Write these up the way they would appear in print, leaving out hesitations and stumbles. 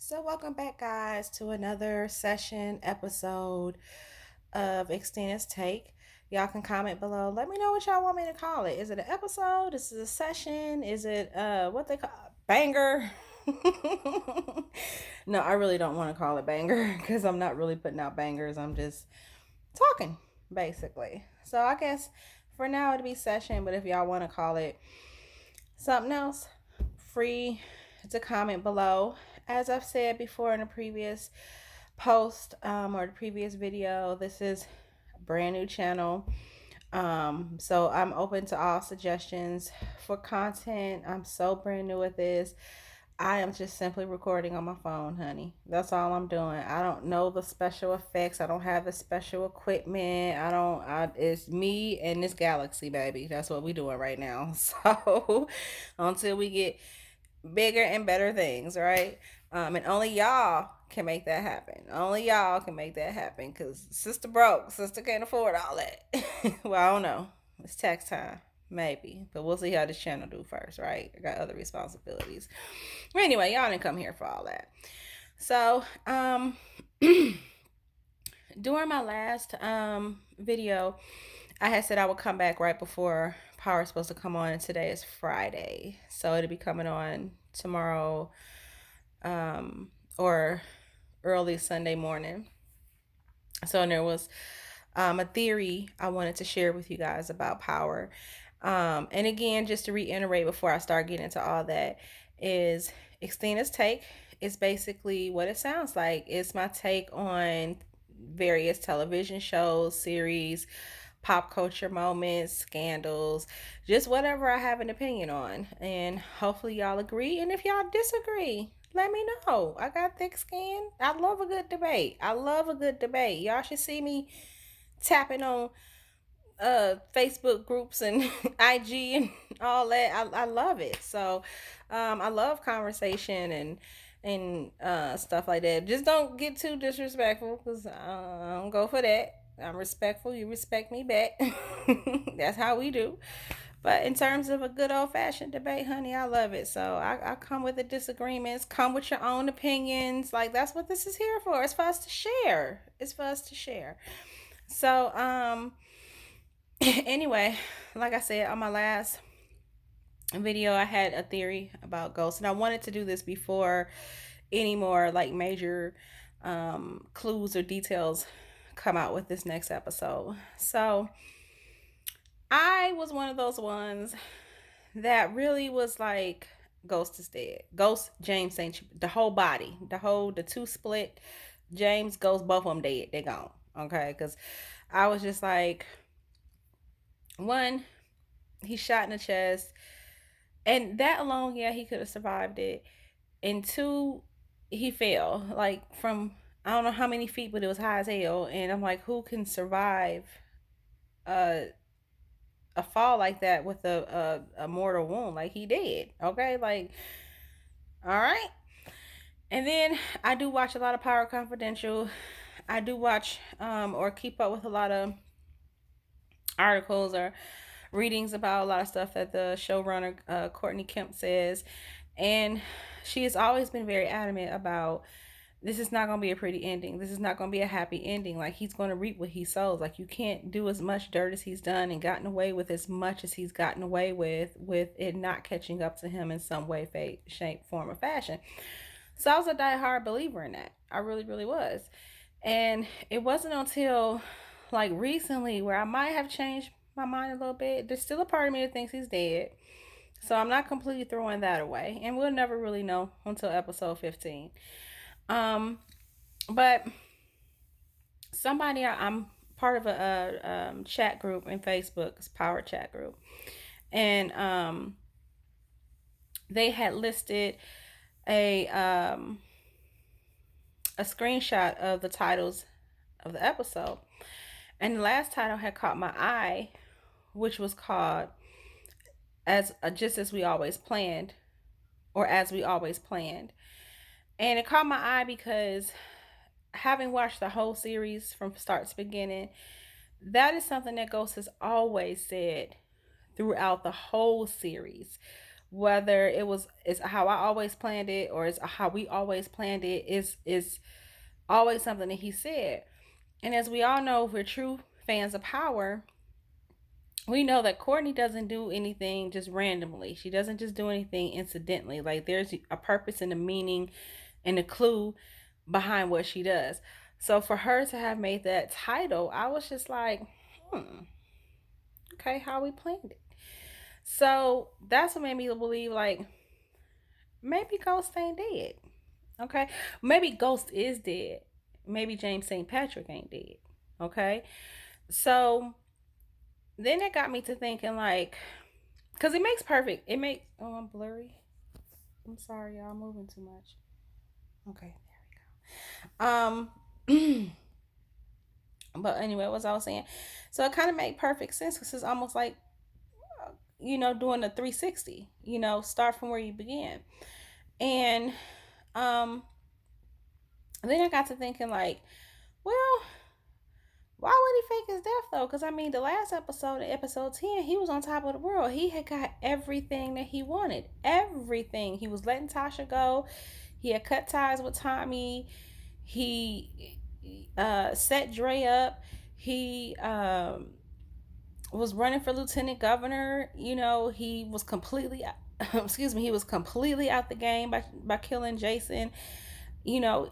So, welcome back, guys, to another session episode of Extended Take. Y'all can comment below. Let me know what y'all want me to call it. Is it an episode? Is it a session? Is it what they call banger? No, I really don't want to call it banger because I'm not really putting out bangers. I'm just talking, basically. So I guess for now it'll be session, but if y'all want to call it something else, free to comment below. As I've said before in a previous post or the previous video, this is a brand new channel. So I'm open to all suggestions for content. I'm so brand new at this. I am just simply recording on my phone, honey. That's all I'm doing. I don't know the special effects. I don't have the special equipment. It's me and this galaxy, baby. That's what we doing right now. So until we get bigger and better things, right? And only y'all can make that happen. Only y'all can make that happen because sister broke. Sister can't afford all that. Well, I don't know. It's tax time. Maybe. But we'll see how this channel do first, right? I got other responsibilities. But anyway, y'all didn't come here for all that. So, during my last video, I had said I would come back right before Power is supposed to come on, and today is Friday. So it'll be coming on tomorrow or early Sunday morning. So and there was a theory I wanted to share with you guys about Power. And again, just to reiterate before I start getting into all that, is Xtina's take is basically what it sounds like. It's my take on various television shows, series, pop culture moments, scandals, just whatever I have an opinion on. And hopefully y'all agree. And if y'all disagree, let me know. I got thick skin. I love a good debate. I love a good debate. Y'all should see me tapping on Facebook groups and IG and all that. I love it. So I love conversation and stuff like that. Just don't get too disrespectful because I don't go for that. I'm respectful. You respect me back. That's how we do. But in terms of a good old fashioned debate, honey, I love it. So I come with the disagreements, come with your own opinions. Like that's what this is here for. It's for us to share. It's for us to share. So anyway, like I said on my last video, I had a theory about ghosts, and I wanted to do this before any more like major clues or details come out with this next episode. So I was one of those ones that really was like, Ghost is dead. Ghost, James St. The whole body, the two split. James, Ghost, both of them dead. They're gone. Okay, because I was just like, one, he shot in the chest, and that alone, yeah, he could have survived it. And two, he fell like from I don't know how many feet, but it was high as hell. And I'm like, who can survive a a fall like that with a mortal wound? Like he did. Okay, like all right. And then I do watch a lot of Power Confidential. I do watch or keep up with a lot of articles or readings about a lot of stuff that the showrunner Courtney Kemp says, and she has always been very adamant about this is not going to be a pretty ending. This is not going to be a happy ending. Like he's going to reap what he sows. Like you can't do as much dirt as he's done and gotten away with as much as he's gotten away with it not catching up to him in some way, shape, form, or fashion. So I was a diehard believer in that. I really, really was. And it wasn't until like recently where I might have changed my mind a little bit. There's still a part of me that thinks he's dead. So I'm not completely throwing that away. And we'll never really know until episode 15. Um, but I'm part of a chat group in Facebook, it's Power Chat Group. And they had listed a a screenshot of the titles of the episode. And the last title had caught my eye, which was called as Just As We Always Planned, or As We Always Planned. And it caught my eye because having watched the whole series from start to beginning, that is something that Ghost has always said throughout the whole series. whether it was is how I always planned it or is how we always planned it, is always something that he said. And as we all know, if we're true fans of Power, we know that Courtney doesn't do anything just randomly. She doesn't just do anything incidentally. Like there's a purpose and a meaning and a clue behind what she does. So for her to have made that title, I was just like, okay, how we planned it. So that's what made me believe like maybe Ghost ain't dead. Okay. Maybe Ghost is dead. Maybe James St. Patrick ain't dead. Okay. So then it got me to thinking like, because it makes perfect. It makes, oh, I'm blurry. I'm sorry, y'all. I'm moving too much. Okay, there we go. But anyway, what was I was saying? So it kind of made perfect sense because it's almost like, doing a 360. Start from where you began. And um, then I got to thinking like, well, why would he fake his death though? Because I mean, the last episode, episode 10, he was on top of the world. He had got everything that he wanted. Everything. He was letting Tasha go. He had cut ties with Tommy. He set Dre up. He was running for lieutenant governor. He was completely, excuse me, he was completely out the game by killing Jason.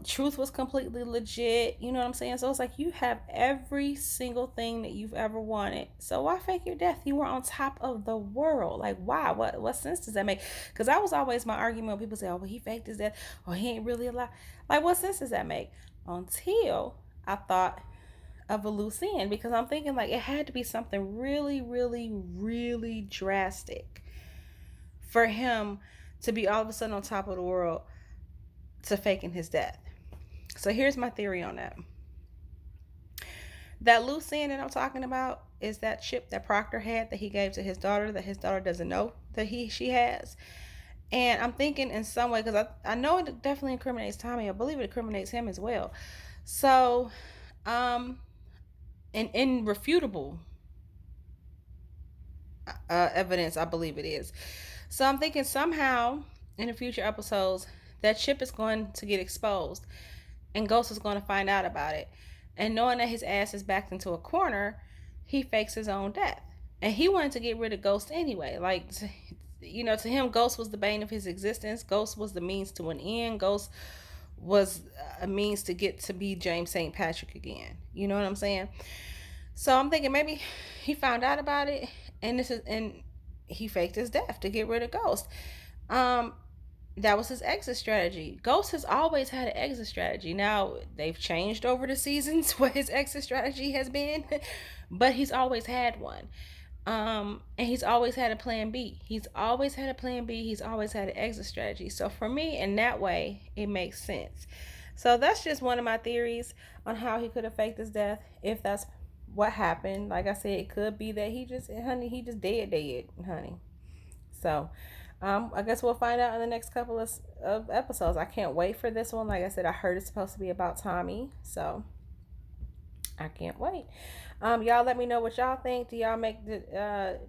Truth was completely legit. You know what I'm saying? So it's like you have every single thing that you've ever wanted. So why fake your death? You were on top of the world. Like why? What sense does that make? Because that was always my argument when people say, "Oh, well, he faked his death, or he ain't really alive." Like what sense does that make? Until I thought of a loose end, because I'm thinking like it had to be something really, really, really drastic for him to be all of a sudden on top of the world to faking his death. So here's my theory on that. That loose end that I'm talking about is that chip that Proctor had that he gave to his daughter that his daughter doesn't know that she has. And I'm thinking in some way, because I know it definitely incriminates Tommy. I believe it incriminates him as well. So, an irrefutable evidence, I believe it is. So I'm thinking somehow in the future episodes that chip is going to get exposed and Ghost is going to find out about it. And knowing that his ass is backed into a corner, he fakes his own death. And he wanted to get rid of Ghost anyway. Like, to him, Ghost was the bane of his existence. Ghost was the means to an end. Ghost was a means to get to be James St. Patrick again. You know what I'm saying? So I'm thinking maybe he found out about it, and he faked his death to get rid of Ghost. Um, that was his exit strategy. Ghost has always had an exit strategy. Now they've changed over the seasons what his exit strategy has been, but he's always had one. And he's always had a plan B. He's always had a plan B. He's always had an exit strategy. So for me, in that way, it makes sense. So that's just one of my theories on how he could have faked his death, if that's what happened. Like I said, it could be that he just dead, honey. So I guess we'll find out in the next couple of episodes. I can't wait for this one. Like I said, I heard it's supposed to be about Tommy, so I can't wait. Y'all let me know what y'all think. Do y'all make the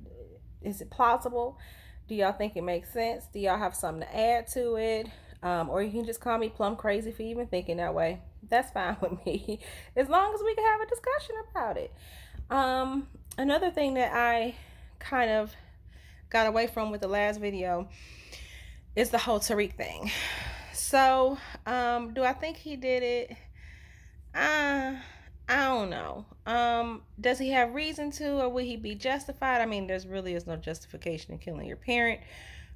is it plausible? Do y'all think it makes sense? Do y'all have something to add to it? Or you can just call me plumb crazy for even thinking that way. That's fine with me, as long as we can have a discussion about it. Another thing that I kind of got away from with the last video is the whole Tariq thing. So, do I think he did it? I don't know. Does he have reason to, or would he be justified? I mean, there's really is no justification in killing your parent,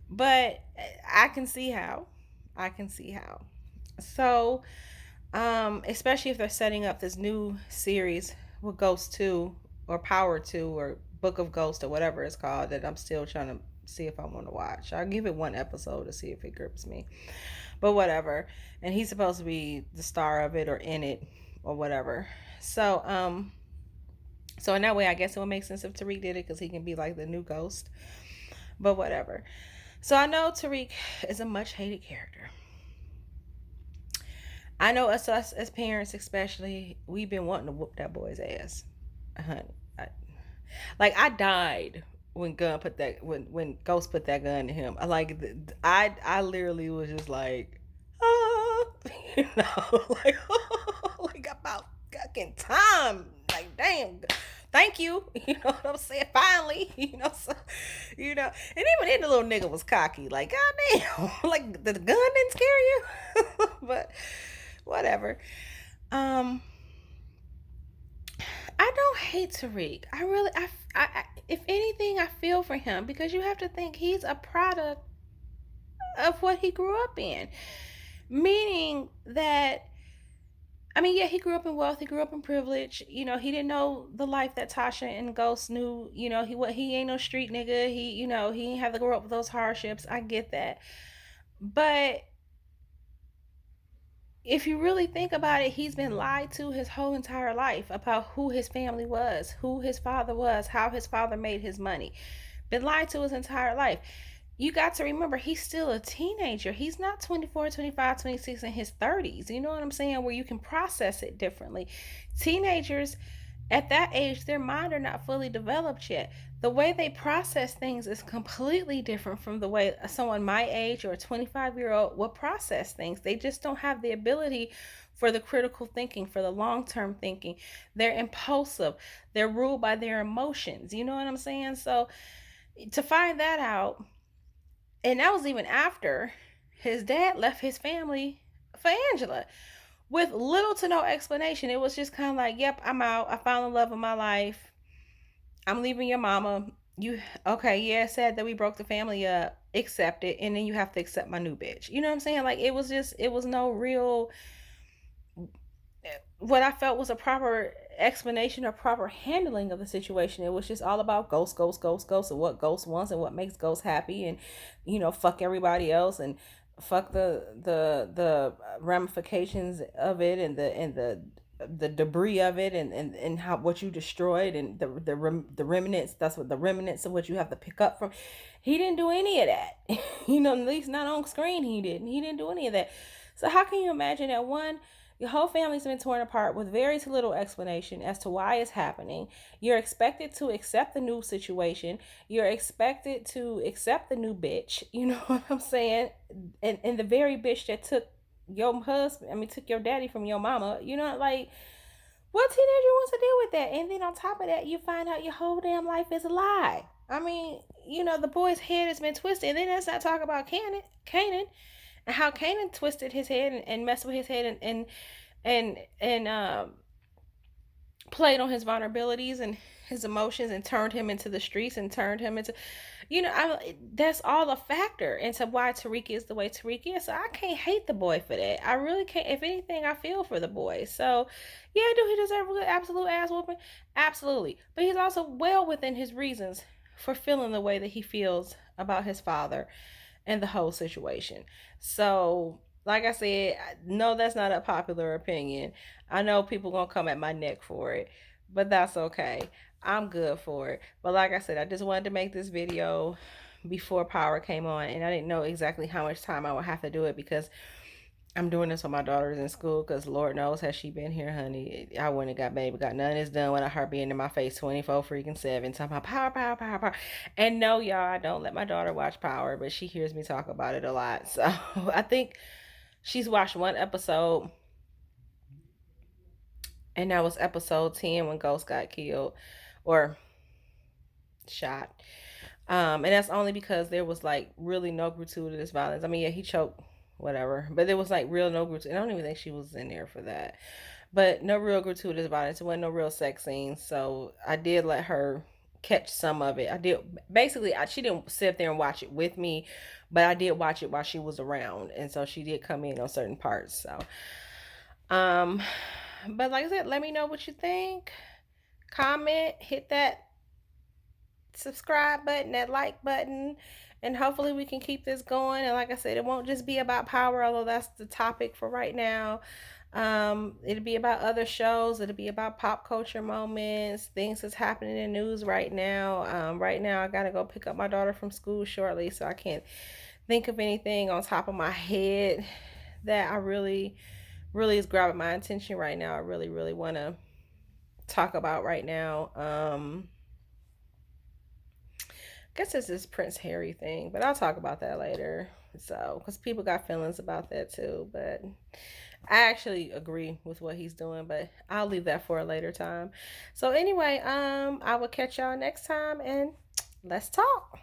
but I can see how. I can see how. So, especially if they're setting up this new series with Ghost 2 or Power 2 or Book of Ghost or whatever it's called, that I'm still trying to see if I want to watch. I'll give it one episode to see if it grips me. But whatever. And he's supposed to be the star of it or in it or whatever. So in that way, I guess it would make sense if Tariq did it, because he can be like the new Ghost. But whatever. So I know Tariq is a much hated character. I know us as parents, especially, we've been wanting to whoop that boy's ass. Honey, I died when gun put that when Ghost put that gun to him. I literally was just like, ah, like like about fucking time. Like damn, thank you. You know what I'm saying? Finally, so and even then the little nigga was cocky. Like goddamn, like the gun didn't scare you, but whatever. Um, I don't hate Tariq. I really, if anything, I feel for him because you have to think he's a product of what he grew up in. Meaning that, I mean, yeah, he grew up in wealth, he grew up in privilege. He didn't know the life that Tasha and Ghost knew. He ain't no street nigga. He ain't have to grow up with those hardships. I get that, but if you really think about it, he's been lied to his whole entire life about who his family was, who his father was, how his father made his money. Been lied to his entire life. You got to remember, he's still a teenager. He's not 24, 25, 26 in his 30s. You know what I'm saying? Where you can process it differently. Teenagers at that age, their mind are not fully developed yet. The way they process things is completely different from the way someone my age or a 25-year-old will process things. They just don't have the ability for the critical thinking, for the long-term thinking. They're impulsive. They're ruled by their emotions. You know what I'm saying? So to find that out, and that was even after his dad left his family for Angela with little to no explanation. It was just kind of like, yep, I'm out. I found the love of my life. I'm leaving your mama. You okay? Yeah, sad that we broke the family up. Accept it, and then you have to accept my new bitch. You know what I'm saying? Like it was no real. What I felt was a proper explanation or proper handling of the situation. It was just all about Ghost, Ghost, Ghost, Ghost, and what Ghost wants and what makes Ghost happy, and fuck everybody else and fuck the ramifications of it and the debris of it and how what you destroyed and the remnants. That's what the remnants of what you have to pick up from. He didn't do any of that. At least not on screen. He didn't do any of that. So how can you imagine that one? Your whole family's been torn apart with very little explanation as to why it's happening. You're expected to accept the new situation. You're expected to accept the new bitch. You know what I'm saying? And the very bitch that took your husband, took your daddy from your mama. Like, what teenager wants to deal with that? And then on top of that, you find out your whole damn life is a lie. The boy's head has been twisted. And then let's not talk about Kanan and how Kanan twisted his head and messed with his head and played on his vulnerabilities and his emotions and turned him into the streets and turned him into, that's all a factor into why Tariq is the way Tariq is. So I can't hate the boy for that. I really can't. If anything, I feel for the boy. So yeah, do he deserve a good absolute ass whooping? Absolutely. But he's also well within his reasons for feeling the way that he feels about his father and the whole situation. So, like I said, no, that's not a popular opinion. I know people gonna come at my neck for it, but that's okay. I'm good for it. But like I said, I just wanted to make this video before Power came on, and I didn't know exactly how much time I would have to do it because I'm doing this when my daughter's in school because Lord knows has she been here, honey. I wouldn't have got none of this done without her being in my face 24 freaking 7 talking about power, power, power, power. And no, y'all, I don't let my daughter watch Power, but she hears me talk about it a lot. So I think she's watched one episode, and that was episode 10 when Ghost got killed or shot. And that's only because there was like really no gratuitous violence. Yeah, he choked, whatever, but there was like real no gratuitous. I don't even think she was in there for that, but no real gratuitous violence. It wasn't no real sex scenes. So I did let her catch some of it. I did basically. She didn't sit there and watch it with me, but I did watch it while she was around, and so she did come in on certain parts. So, but like I said, let me know what you think. Comment, hit that subscribe button, that like button, and hopefully we can keep this going. And like I said, it won't just be about Power, although that's the topic for right now. It'll be about other shows. It'll be about pop culture moments, things that's happening in news right now. Right now I gotta go pick up my daughter from school shortly, so I can't think of anything on top of my head that I really is grabbing my attention right now. I really want to talk about right now. guess it's this Prince Harry thing, but I'll talk about that later. So, because people got feelings about that too, but I actually agree with what he's doing, but I'll leave that for a later time. So anyway, I will catch y'all next time and let's talk.